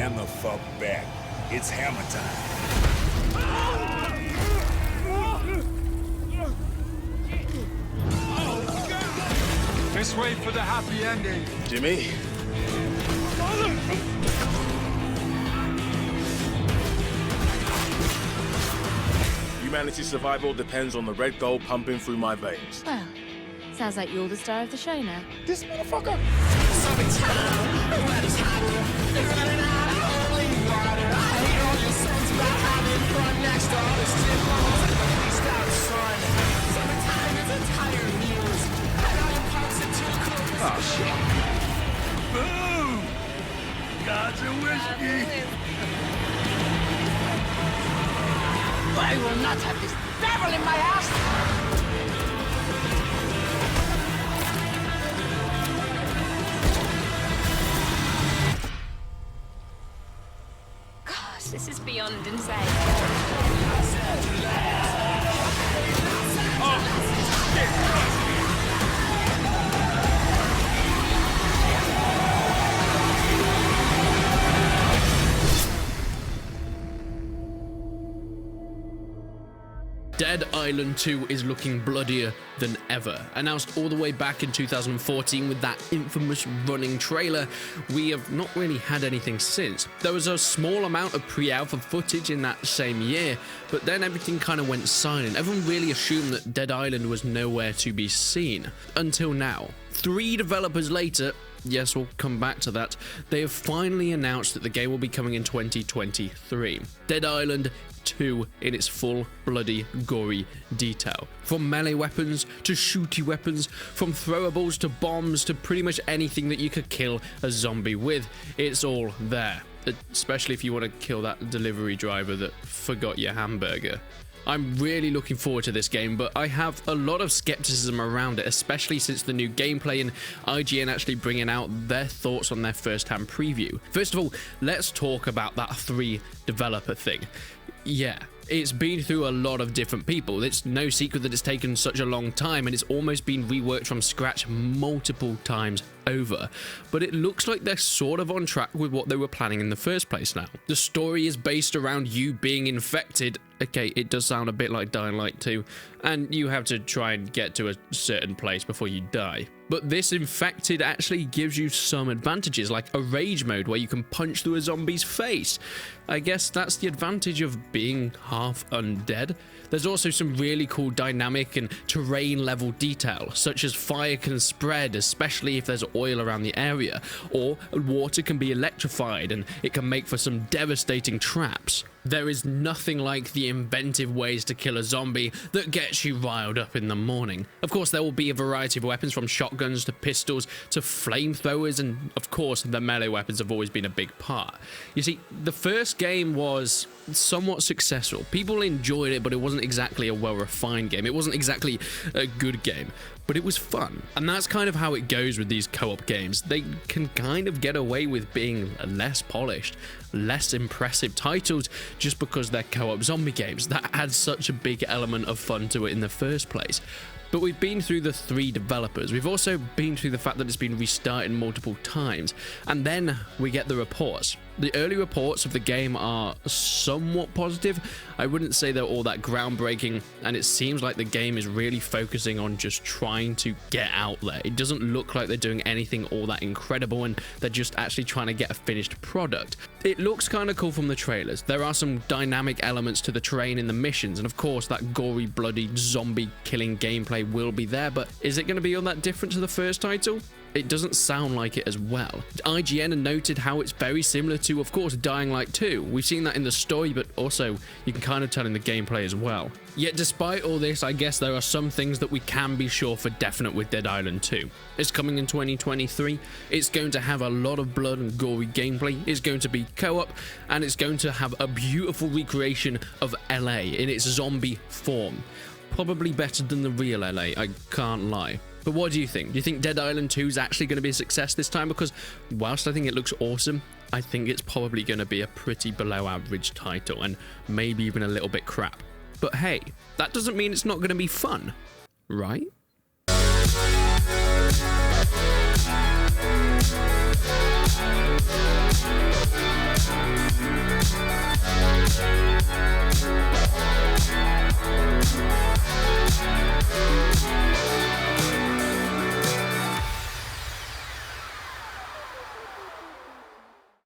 Stand the fuck back. It's hammer time. Let's wait for the happy ending. Jimmy? Humanity's survival depends on the red gold pumping through my veins. Well, sounds like you're the star of the show now. This motherfucker? Oh, shit. Boom! God's a whiskey. I will not have this devil in my house! Gosh, this is beyond insane. Dead Island 2 is looking bloodier than ever. Announced all the way back in 2014 with that infamous running trailer, we have not really had anything since. There was a small amount of pre-alpha footage in that same year, but then everything kind of went silent. Everyone really assumed that Dead Island was nowhere to be seen. Until now. 3 developers later, yes, we'll come back to that, they have finally announced that the game will be coming in 2023. Dead Island 2 in its full bloody gory detail. From melee weapons to shooty weapons, from throwables to bombs to pretty much anything that you could kill a zombie with, it's all there. Especially if you want to kill that delivery driver that forgot your hamburger. I'm really looking forward to this game, but I have a lot of skepticism around it, especially since the new gameplay and IGN actually bringing out their thoughts on their first-hand preview. First of all, let's talk about that 3 developer thing. Yeah, it's been through a lot of different people. It's no secret that it's taken such a long time, and it's almost been reworked from scratch multiple times over. But it looks like they're sort of on track with what they were planning in the first place now. The story is based around you being infected. Okay, it does sound a bit like Dying Light 2, and you have to try and get to a certain place before you die. But this infected actually gives you some advantages, like a rage mode where you can punch through a zombie's face. I guess that's the advantage of being half undead. There's also some really cool dynamic and terrain level detail, such as fire can spread, especially if there's oil around the area, or water can be electrified and it can make for some devastating traps. There is nothing like the inventive ways to kill a zombie that gets you riled up in the morning. Of course, there will be a variety of weapons from shotguns to pistols to flamethrowers, and of course, the melee weapons have always been a big part. You see, the first game was somewhat successful. People enjoyed it, but it wasn't exactly a well-refined game. It wasn't exactly a good game, but it was fun. And that's kind of how it goes with these co-op games. They can kind of get away with being less polished, less impressive titles just because they're co-op zombie games. That adds such a big element of fun to it in the first place. But we've been through the 3 developers. We've also been through the fact that it's been restarted multiple times. And then we get the reports. The early reports of the game are somewhat positive. I wouldn't say they're all that groundbreaking, and it seems like the game is really focusing on just trying to get out there. It doesn't look like they're doing anything all that incredible, and they're just actually trying to get a finished product. It looks kind of cool from the trailers. There are some dynamic elements to the terrain in the missions, and of course that gory, bloody, zombie killing gameplay will be there, but is it going to be all that different to the first title? It doesn't sound like it as well. IGN noted how it's very similar to, of course, Dying Light 2. We've seen that in the story, but also you can kind of tell in the gameplay as well. Yet despite all this, I guess there are some things that we can be sure for definite with Dead Island 2. It's coming in 2023. It's going to have a lot of blood and gory gameplay. It's going to be co-op, and it's going to have a beautiful recreation of LA in its zombie form. Probably better than the real LA, I can't lie. But what do you think? Do you think Dead Island 2 is actually going to be a success this time? Because whilst I think it looks awesome, I think it's probably going to be a pretty below average title and maybe even a little bit crap. But hey, that doesn't mean it's not going to be fun, right?